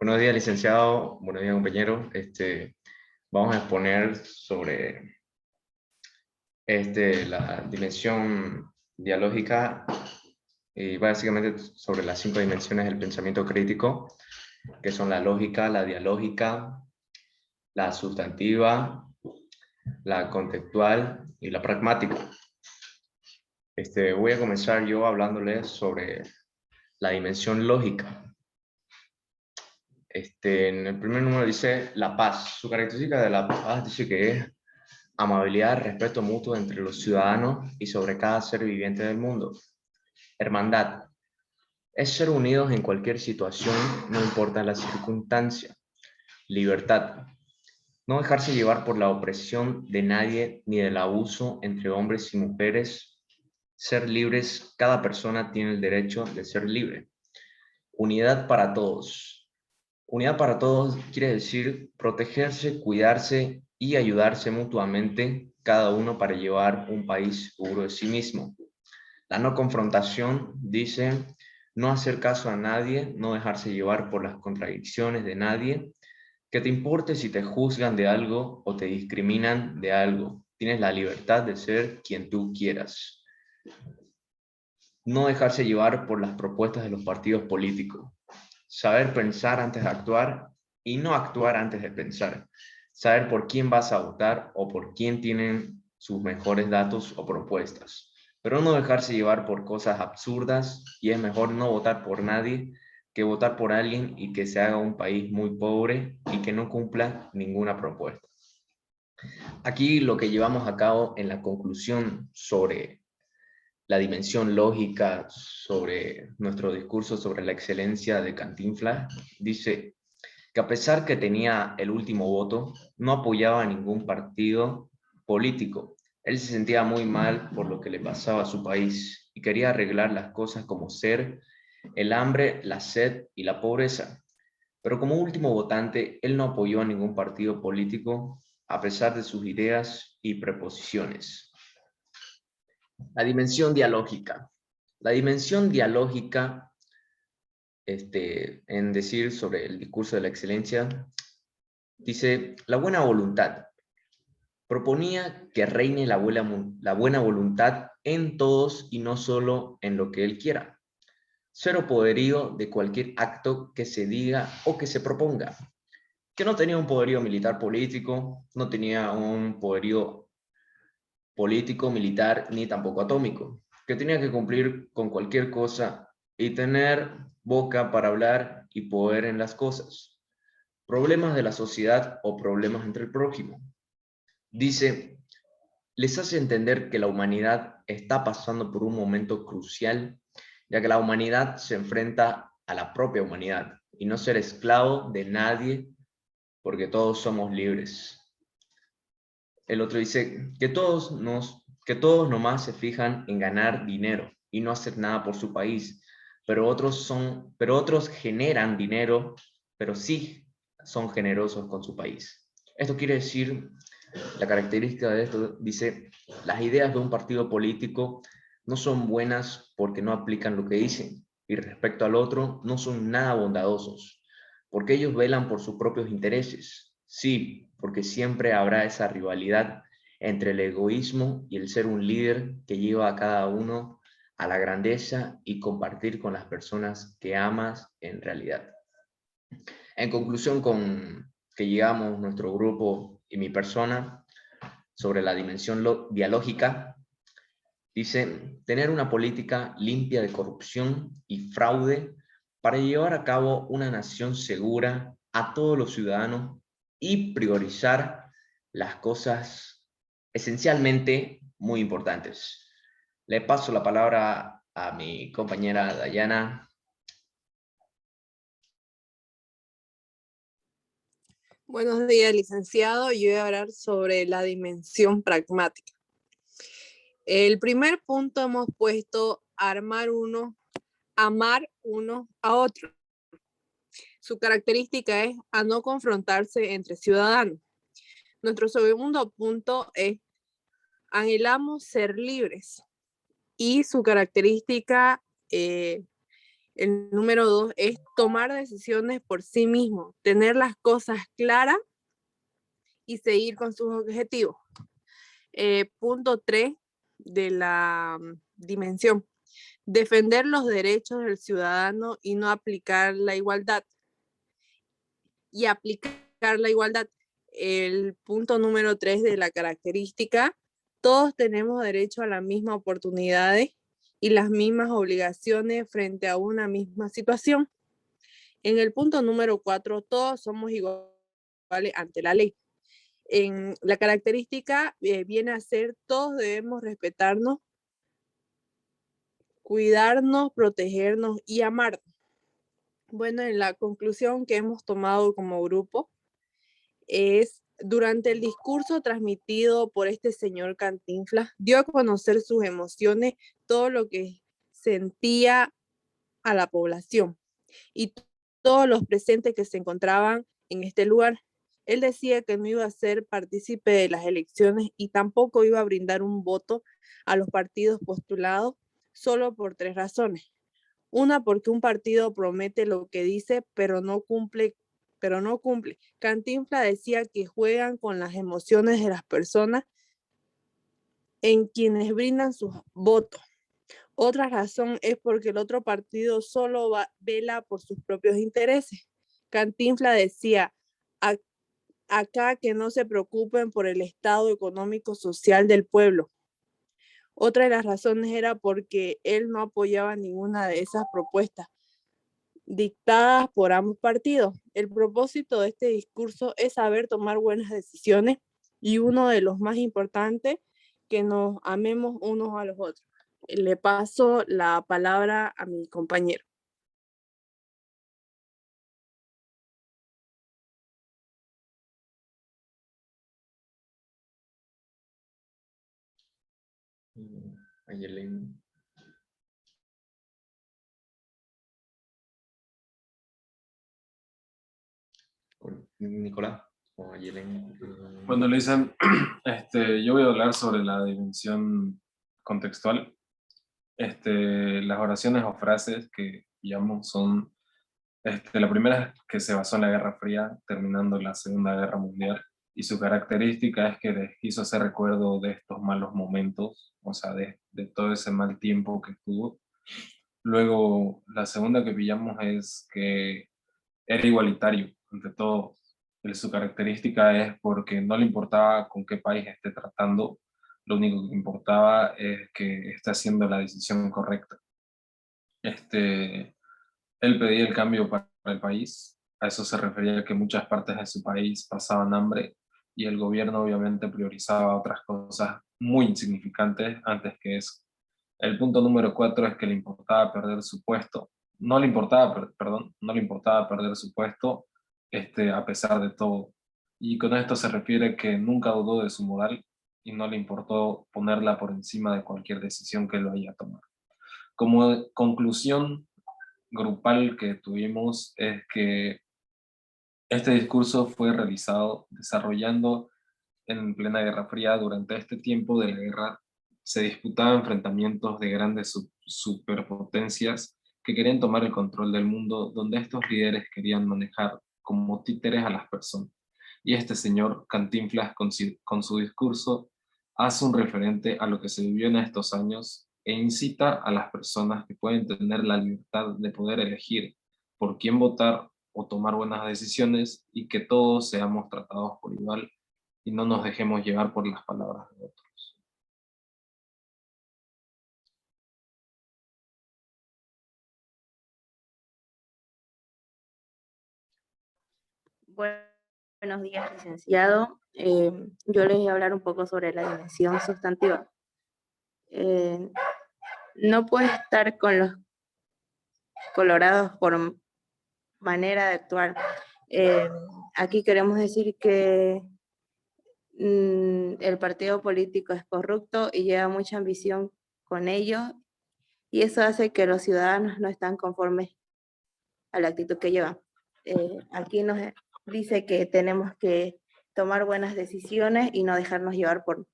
Buenos días, licenciado. Buenos días, compañero. Vamos a exponer sobre la dimensión dialógica y básicamente sobre las 5 dimensiones del pensamiento crítico, que son la lógica, la dialógica, la sustantiva, la contextual y la pragmática. Voy a comenzar yo hablándoles sobre la dimensión lógica. En el primer número dice la paz. Su característica de la paz dice que es amabilidad, respeto mutuo entre los ciudadanos y sobre cada ser viviente del mundo. Hermandad. Es ser unidos en cualquier situación, no importa la circunstancia. Libertad. No dejarse llevar por la opresión de nadie ni del abuso entre hombres y mujeres. Ser libres. Cada persona tiene el derecho de ser libre. Unidad para todos. Unidad para todos quiere decir protegerse, cuidarse y ayudarse mutuamente, cada uno para llevar un país seguro de sí mismo. La no confrontación dice no hacer caso a nadie, no dejarse llevar por las contradicciones de nadie, que te importe si te juzgan de algo o te discriminan de algo. Tienes la libertad de ser quien tú quieras. No dejarse llevar por las propuestas de los partidos políticos. Saber pensar antes de actuar y no actuar antes de pensar. Saber por quién vas a votar o por quién tienen sus mejores datos o propuestas. Pero no dejarse llevar por cosas absurdas, y es mejor no votar por nadie que votar por alguien y que se haga un país muy pobre y que no cumpla ninguna propuesta. Aquí lo que llevamos a cabo en la conclusión sobre la dimensión lógica, sobre nuestro discurso sobre la excelencia de Cantinflas, dice que a pesar que tenía el último voto, no apoyaba a ningún partido político. Él se sentía muy mal por lo que le pasaba a su país y quería arreglar las cosas como ser el hambre, la sed y la pobreza. Pero como último votante, él no apoyó a ningún partido político a pesar de sus ideas y preposiciones. La dimensión dialógica. La dimensión dialógica, en decir sobre el discurso de la excelencia, dice la buena voluntad. Proponía que reine la buena voluntad en todos y no solo en lo que él quiera. Cero poderío de cualquier acto que se diga o que se proponga. Que no tenía un poderío militar político, no tenía un poderío político, militar, ni tampoco atómico, que tenía que cumplir con cualquier cosa y tener boca para hablar y poder en las cosas. Problemas de la sociedad o problemas entre el prójimo. Dice, les hace entender que la humanidad está pasando por un momento crucial, ya que la humanidad se enfrenta a la propia humanidad y no ser esclavo de nadie porque todos somos libres. El otro dice que todos nomás se fijan en ganar dinero y no hacer nada por su país, pero otros generan dinero, pero sí son generosos con su país. Esto quiere decir, la característica de esto dice, las ideas de un partido político no son buenas porque no aplican lo que dicen, y respecto al otro no son nada bondadosos, porque ellos velan por sus propios intereses. Sí, porque siempre habrá esa rivalidad entre el egoísmo y el ser un líder que lleva a cada uno a la grandeza y compartir con las personas que amas en realidad. En conclusión, con que llegamos nuestro grupo y mi persona sobre la dimensión dialógica, dice, tener una política limpia de corrupción y fraude para llevar a cabo una nación segura a todos los ciudadanos y priorizar las cosas esencialmente muy importantes. Le paso la palabra a mi compañera Dayana. Buenos días, licenciado. Yo voy a hablar sobre la dimensión pragmática. El primer punto hemos puesto amar uno a otro. Su característica es a no confrontarse entre ciudadanos. Nuestro segundo punto es anhelamos ser libres y su característica El número 2 es tomar decisiones por sí mismo, tener las cosas claras y seguir con sus objetivos. Punto 3 de la dimensión. Defender los derechos del ciudadano y no aplicar la igualdad. Y aplicar la igualdad. El punto número 3 de la característica. Todos tenemos derecho a las mismas oportunidades y las mismas obligaciones frente a una misma situación. En el punto número 4, todos somos iguales ante la ley. En la característica viene a ser todos debemos respetarnos, cuidarnos, protegernos y amarnos. Bueno, en la conclusión que hemos tomado como grupo es, durante el discurso transmitido por este señor Cantinflas, dio a conocer sus emociones, todo lo que sentía a la población y todos los presentes que se encontraban en este lugar. Él decía que no iba a ser partícipe de las elecciones y tampoco iba a brindar un voto a los partidos postulados, solo por 3 razones. Una, porque un partido promete lo que dice, pero no cumple. Cantinflas decía que juegan con las emociones de las personas en quienes brindan sus votos. Otra razón es porque el otro partido solo vela por sus propios intereses. Cantinflas decía, acá que no se preocupen por el estado económico social del pueblo. Otra de las razones era porque él no apoyaba ninguna de esas propuestas dictadas por ambos partidos. El propósito de este discurso es saber tomar buenas decisiones y uno de los más importantes, que nos amemos unos a los otros. Le paso la palabra a mi compañero. Ayelen. Nicolás o Ayelen. Bueno, le dicen, yo voy a hablar sobre la dimensión contextual. Las oraciones o frases que pillamos son, la primera que se basó en la Guerra Fría, terminando la Segunda Guerra Mundial, y su característica es que les quiso hacer recuerdo de estos malos momentos, o sea, de todo ese mal tiempo que estuvo. Luego, la segunda que pillamos es que era igualitario, ante todo. Su característica es porque no le importaba con qué país esté tratando, lo único que importaba es que esté haciendo la decisión correcta. Él pedía el cambio para el país, a eso se refería a que muchas partes de su país pasaban hambre y el gobierno obviamente priorizaba otras cosas muy insignificantes antes que eso. El punto número 4 es que le importaba perder su puesto. No le importaba, no le importaba perder su puesto a pesar de todo. Y con esto se refiere que nunca dudó de su moral y no le importó ponerla por encima de cualquier decisión que lo haya tomado. Como conclusión grupal que tuvimos es que este discurso fue realizado desarrollando en plena Guerra Fría. Durante este tiempo de la guerra se disputaban enfrentamientos de grandes superpotencias que querían tomar el control del mundo, donde estos líderes querían manejar como títeres a las personas. Y este señor Cantinflas, con su discurso, hace un referente a lo que se vivió en estos años e incita a las personas que pueden tener la libertad de poder elegir por quién votar o tomar buenas decisiones, y que todos seamos tratados por igual y no nos dejemos llevar por las palabras de otros. Buenos días, licenciado. Yo les voy a hablar un poco sobre la dimensión sustantiva. No puede estar con los colorados por manera de actuar. Aquí queremos decir que el partido político es corrupto y lleva mucha ambición con ello, y eso hace que los ciudadanos no están conformes a la actitud que llevan. Aquí nos dice que tenemos que tomar buenas decisiones y no dejarnos llevar por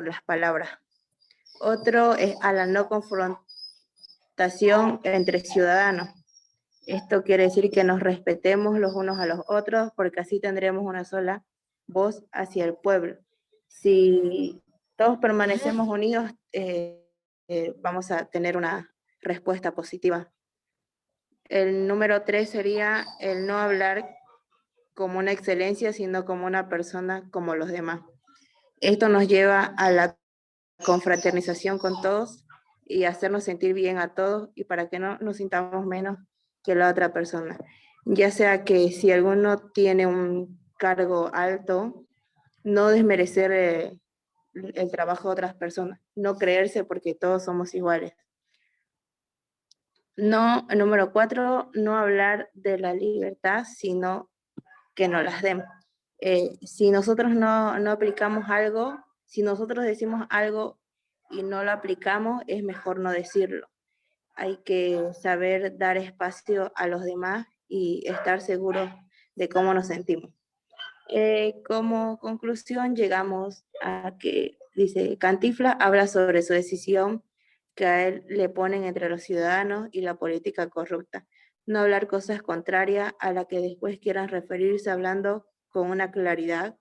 las palabras. Otro es a la no aceptación entre ciudadanos. Esto quiere decir que nos respetemos los unos a los otros, porque así tendremos una sola voz hacia el pueblo. Si todos permanecemos unidos, vamos a tener una respuesta positiva. El número 3 sería el no hablar como una excelencia, sino como una persona como los demás. Esto nos lleva a la confraternización con todos y hacernos sentir bien a todos, y para que no nos sintamos menos que la otra persona. Ya sea que si alguno tiene un cargo alto, no desmerecer el trabajo de otras personas, no creerse porque todos somos iguales. No, número 4, no hablar de la libertad, sino que nos las den. Si nosotros no aplicamos algo, si nosotros decimos algo y no lo aplicamos, es mejor no decirlo. Hay que saber dar espacio a los demás y estar seguros de cómo nos sentimos. Como conclusión llegamos a que, dice, Cantinflas habla sobre su decisión que a él le ponen entre los ciudadanos y la política corrupta. No hablar cosas contrarias a las que después quieran referirse hablando con una claridad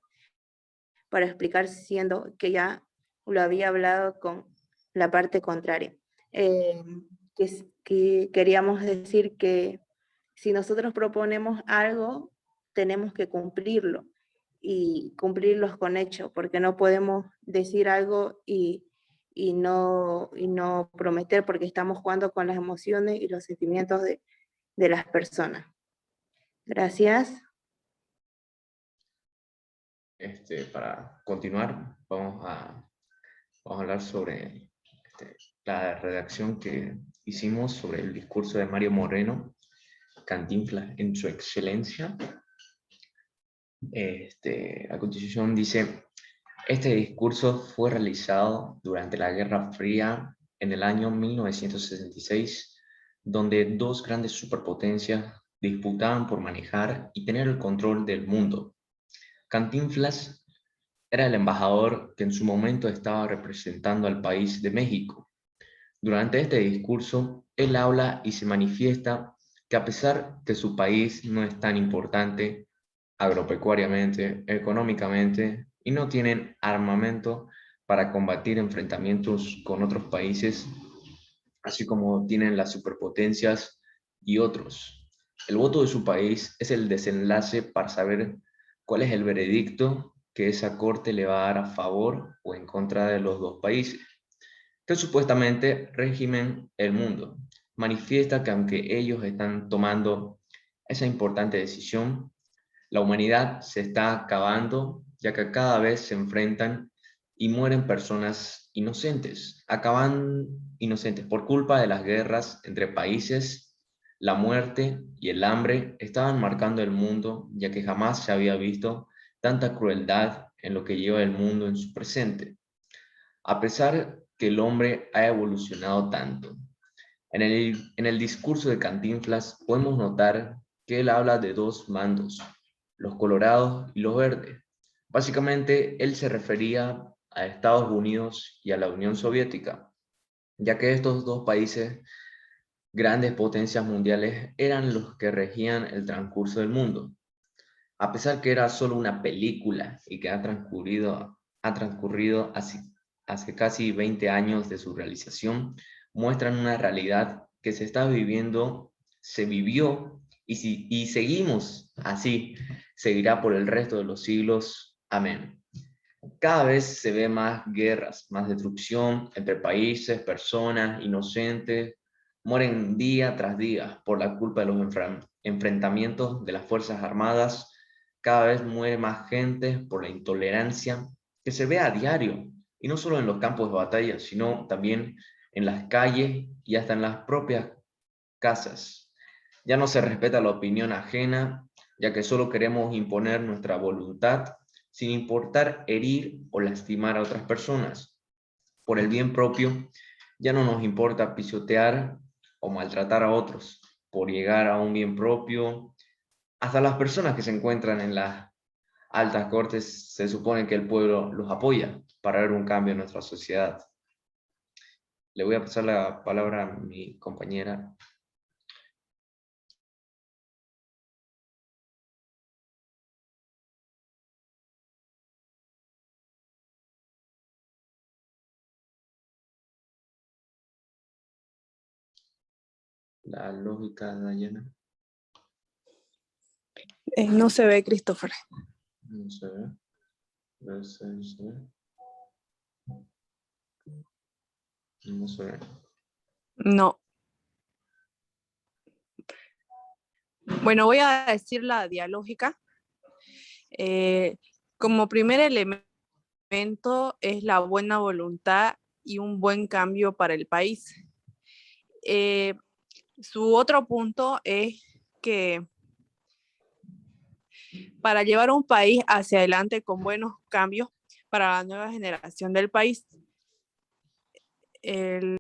para explicar, siendo que ya lo había hablado con la parte contraria. Que queríamos decir que si nosotros proponemos algo, tenemos que cumplirlo y cumplirlos con hechos, porque no podemos decir algo y no prometer, porque estamos jugando con las emociones y los sentimientos de las personas. Gracias. Para continuar, vamos a hablar sobre la redacción que hicimos sobre el discurso de Mario Moreno, Cantinflas en su excelencia. A continuación dice: este discurso fue realizado durante la Guerra Fría en el año 1966, donde dos grandes superpotencias disputaban por manejar y tener el control del mundo. Cantinflas era el embajador que en su momento estaba representando al país de México. Durante este discurso, él habla y se manifiesta que a pesar que su país no es tan importante agropecuariamente, económicamente, y no tienen armamento para combatir enfrentamientos con otros países, así como tienen las superpotencias y otros. El voto de su país es el desenlace para saber cuál es el veredicto que esa corte le va a dar a favor o en contra de los dos países, que supuestamente regimen el mundo. Manifiesta que aunque ellos están tomando esa importante decisión, la humanidad se está acabando, ya que cada vez se enfrentan y mueren personas inocentes. Acaban inocentes por culpa de las guerras entre países. La muerte y el hambre estaban marcando el mundo, ya que jamás se había visto tanta crueldad en lo que lleva el mundo en su presente. A pesar que el hombre ha evolucionado tanto, en el discurso de Cantinflas podemos notar que él habla de dos bandos, los colorados y los verdes. Básicamente, él se refería a Estados Unidos y a la Unión Soviética, ya que estos dos países, grandes potencias mundiales, eran los que regían el transcurso del mundo. A pesar que era solo una película y que ha transcurrido hace casi 20 años de su realización, muestran una realidad que se está viviendo, se vivió y seguimos así, seguirá por el resto de los siglos. Amén. Cada vez se ve más guerras, más destrucción entre países, personas inocentes, mueren día tras día por la culpa de los enfrentamientos de las Fuerzas Armadas. Cada vez muere más gente por la intolerancia que se ve a diario, y no solo en los campos de batalla, sino también en las calles y hasta en las propias casas. Ya no se respeta la opinión ajena, ya que solo queremos imponer nuestra voluntad sin importar herir o lastimar a otras personas. Por el bien propio, ya no nos importa pisotear o maltratar a otros. Por llegar a un bien propio, hasta las personas que se encuentran en las altas cortes se supone que el pueblo los apoya para ver un cambio en nuestra sociedad. Le voy a pasar la palabra a mi compañera. La lógica, Dayana. No se ve, Christopher. No se ve. No se ve. No se ve. No. Bueno, voy a decir la dialógica. Como primer elemento es la buena voluntad y un buen cambio para el país. Su otro punto es que para llevar un país hacia adelante con buenos cambios para la nueva generación del país, el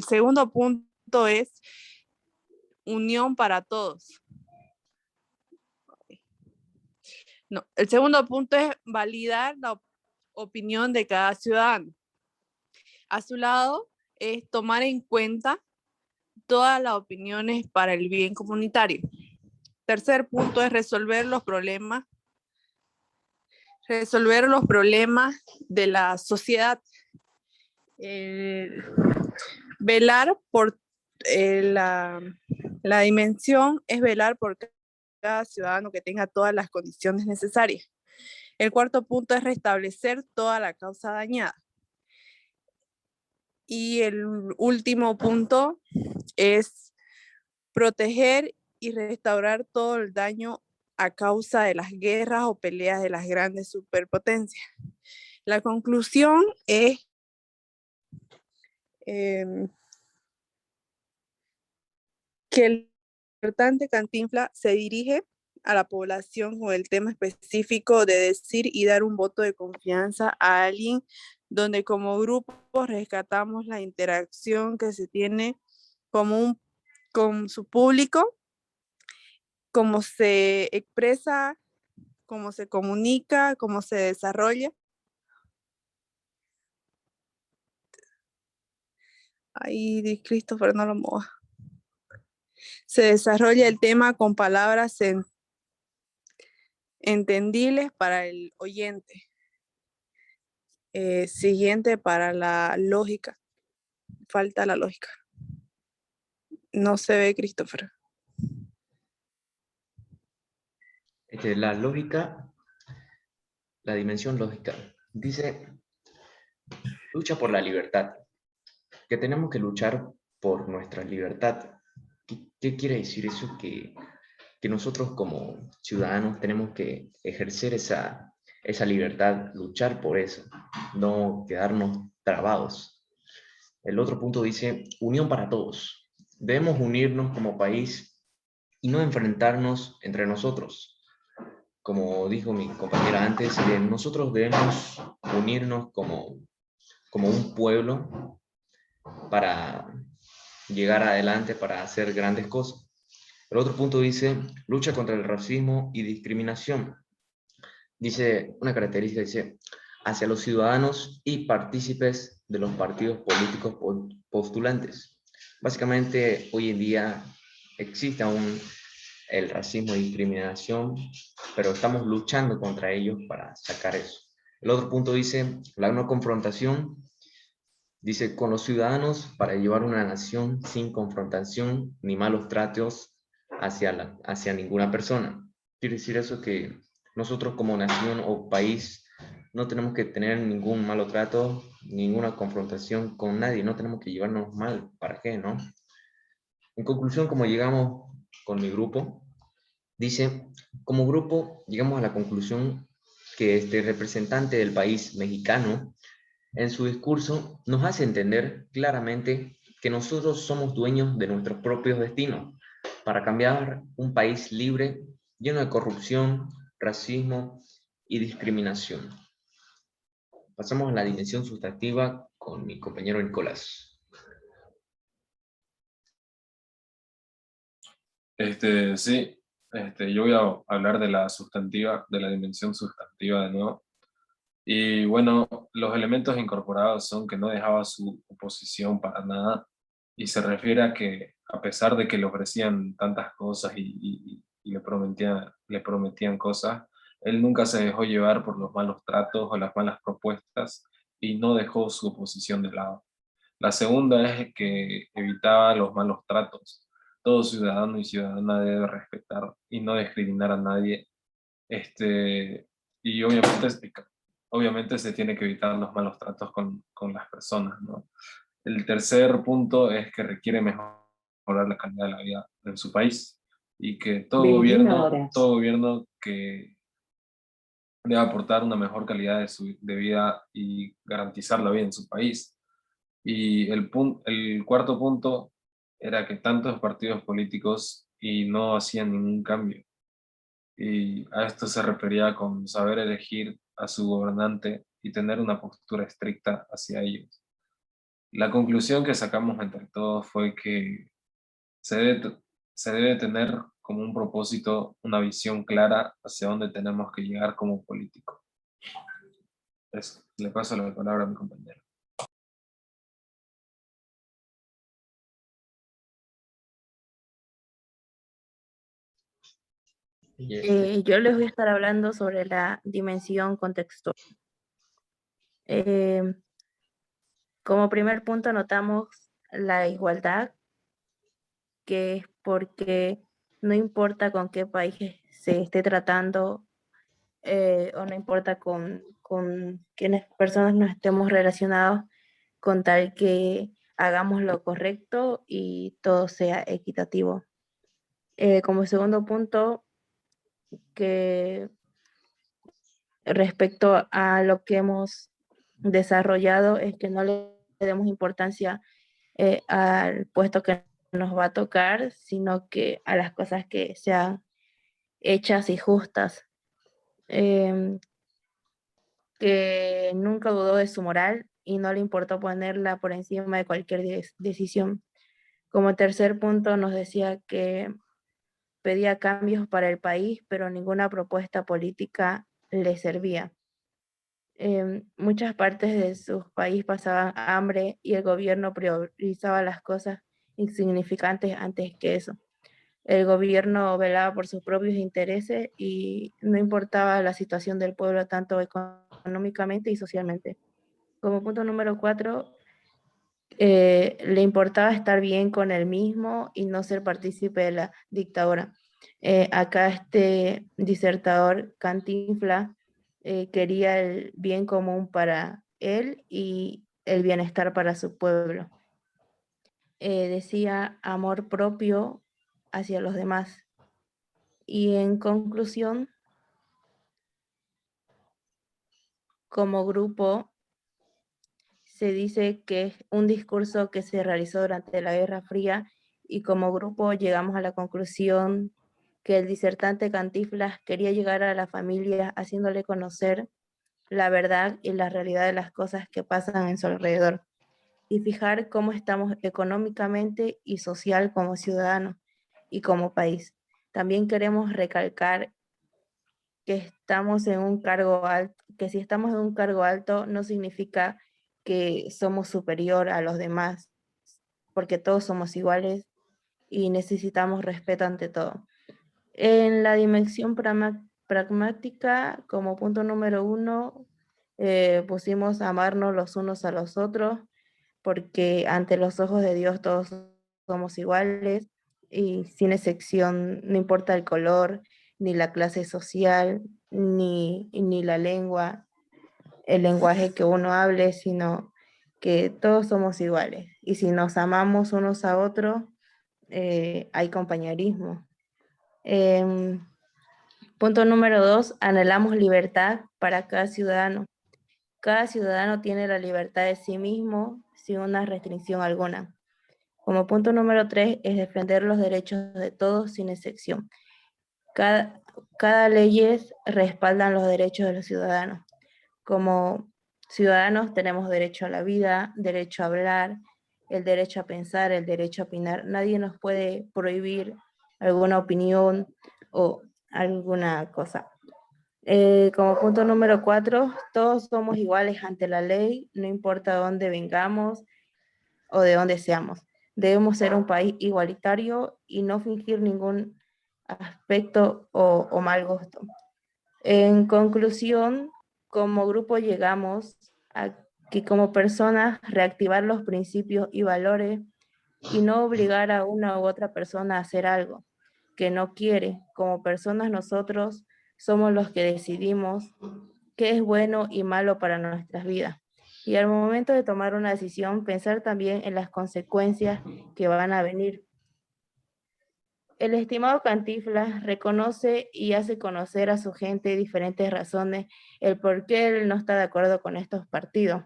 segundo punto es unión para todos. No, el segundo punto es validar la opinión de cada ciudadano. A su lado es tomar en cuenta todas las opiniones para el bien comunitario. Tercer punto es resolver los problemas de la sociedad. Velar por la dimensión es velar por cada ciudadano que tenga todas las condiciones necesarias. El cuarto punto es restablecer toda la causa dañada. Y el último punto es proteger y restaurar todo el daño a causa de las guerras o peleas de las grandes superpotencias. La conclusión es que el importante Cantinflas se dirige a la población con el tema específico de decir y dar un voto de confianza a alguien donde como grupo rescatamos la interacción que se tiene con su público, cómo se expresa, cómo se comunica, cómo se desarrolla. Ahí Christopher no lo mueva. Se desarrolla el tema con palabras entendibles para el oyente. Siguiente para la lógica. Falta la lógica. No se ve, Christopher. La lógica, la dimensión lógica, dice, lucha por la libertad, que tenemos que luchar por nuestra libertad. ¿Qué quiere decir eso? Que nosotros como ciudadanos tenemos que ejercer esa libertad, luchar por eso, no quedarnos trabados. El otro punto dice, unión para todos. Debemos unirnos como país y no enfrentarnos entre nosotros. Como dijo mi compañera antes, nosotros debemos unirnos como un pueblo para llegar adelante, para hacer grandes cosas. El otro punto dice, lucha contra el racismo y discriminación. Dice, una característica dice, hacia los ciudadanos y partícipes de los partidos políticos postulantes. Básicamente, hoy en día existe aún el racismo y discriminación, pero estamos luchando contra ellos para sacar eso. El otro punto dice, la no confrontación, dice, con los ciudadanos para llevar una nación sin confrontación ni malos tratos hacia ninguna persona. Quiere decir eso que nosotros como nación o país no tenemos que tener ningún malo trato, ninguna confrontación con nadie, no tenemos que llevarnos mal, ¿para qué, no? En conclusión, como llegamos con mi grupo, dice, como grupo llegamos a la conclusión que este representante del país mexicano, en su discurso, nos hace entender claramente que nosotros somos dueños de nuestros propios destinos para cambiar un país libre, lleno de corrupción, racismo y discriminación. Pasamos a la dimensión sustantiva con mi compañero Nicolás. Sí, yo voy a hablar de la sustantiva, de la dimensión sustantiva de nuevo. Y bueno, los elementos incorporados son que no dejaba su oposición para nada, y se refiere a que a pesar de que le ofrecían tantas cosas y le prometían cosas, él nunca se dejó llevar por los malos tratos o las malas propuestas y no dejó su oposición de lado. La segunda es que evitaba los malos tratos. Todo ciudadano y ciudadana debe respetar y no discriminar a nadie. Y obviamente se tiene que evitar los malos tratos con las personas, ¿no? El tercer punto es que requiere mejorar la calidad de la vida en su país, y que 21 horas. todo gobierno que debe aportar una mejor calidad de vida y garantizar la vida en su país. Y el cuarto punto era que tantos partidos políticos y no hacían ningún cambio. Y a esto se refería con saber elegir a su gobernante y tener una postura estricta hacia ellos. La conclusión que sacamos entre todos fue que se debe, se debe tener como un propósito, una visión clara hacia dónde tenemos que llegar como político. Eso, le paso la palabra a mi compañero. Yo les voy a estar hablando sobre la dimensión contextual. Eh, Como primer punto notamos la igualdad, que es porque no importa con qué país se esté tratando, o no importa con quiénes personas nos estemos relacionados, con tal que hagamos lo correcto y todo sea equitativo. Como segundo punto, que respecto a lo que hemos desarrollado, es que no le demos importancia al puesto que nos va a tocar, sino que a las cosas que sean hechas y justas. Que nunca dudó de su moral y no le importó ponerla por encima de cualquier decisión. Como tercer punto, nos decía que pedía cambios para el país, pero ninguna propuesta política le servía. Muchas partes de su país pasaban hambre y el gobierno priorizaba las cosas insignificantes antes que eso. El gobierno velaba por sus propios intereses y no importaba la situación del pueblo tanto económicamente y socialmente. Como punto número 4, le importaba estar bien con él mismo y no ser partícipe de la dictadura. Acá este disertador Cantinflas quería el bien común para él y el bienestar para su pueblo. Decía amor propio hacia los demás. Y en conclusión, como grupo, se dice que es un discurso que se realizó durante la Guerra Fría, y como grupo llegamos a la conclusión que el disertante Cantinflas quería llegar a la familia haciéndole conocer la verdad y la realidad de las cosas que pasan en su alrededor y fijar cómo estamos económicamente y social como ciudadanos y como país. También queremos recalcar que estamos en un cargo alto, que si estamos en un cargo alto no significa que somos superior a los demás, porque todos somos iguales y necesitamos respeto ante todo. En la dimensión pragmática, como punto número 1, pusimos amarnos los unos a los otros, porque ante los ojos de Dios todos somos iguales y sin excepción, no importa el color, ni la clase social, ni la lengua, el lenguaje que uno hable, sino que todos somos iguales. Y si nos amamos unos a otros, hay compañerismo. Punto número 2, anhelamos libertad para cada ciudadano. Cada ciudadano tiene la libertad de sí mismo sin una restricción alguna. Como punto número 3 es defender los derechos de todos sin excepción. Cada leyes respaldan los derechos de los ciudadanos. Como ciudadanos tenemos derecho a la vida, derecho a hablar, el derecho a pensar, el derecho a opinar. Nadie nos puede prohibir alguna opinión o alguna cosa. Como punto número 4, todos somos iguales ante la ley, no importa dónde vengamos o de dónde seamos. Debemos ser un país igualitario y no fingir ningún aspecto o mal gusto. En conclusión, como grupo llegamos a que como personas reactivar los principios y valores y no obligar a una u otra persona a hacer algo que no quiere. Como personas nosotros somos los que decidimos qué es bueno y malo para nuestras vidas. Y al momento de tomar una decisión, pensar también en las consecuencias que van a venir. El estimado Cantinflas reconoce y hace conocer a su gente diferentes razones el por qué él no está de acuerdo con estos partidos.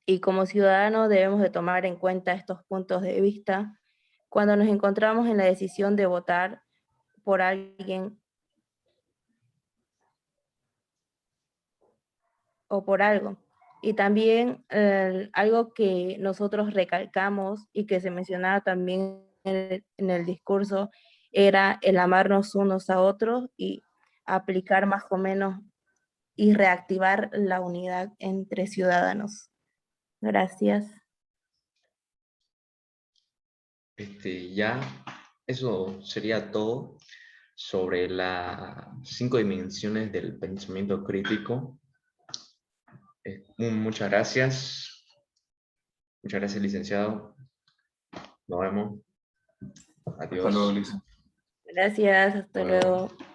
Y como ciudadanos debemos de tomar en cuenta estos puntos de vista cuando nos encontramos en la decisión de votar por alguien o por algo. Y también algo que nosotros recalcamos y que se mencionaba también en el discurso era el amarnos unos a otros y aplicar más o menos y reactivar la unidad entre ciudadanos. Gracias. Ya, eso sería todo sobre las 5 dimensiones del pensamiento crítico. Muchas gracias. Muchas gracias, licenciado. Nos vemos. Hasta luego, Adiós. Lisa. Gracias, hasta Hasta luego. luego.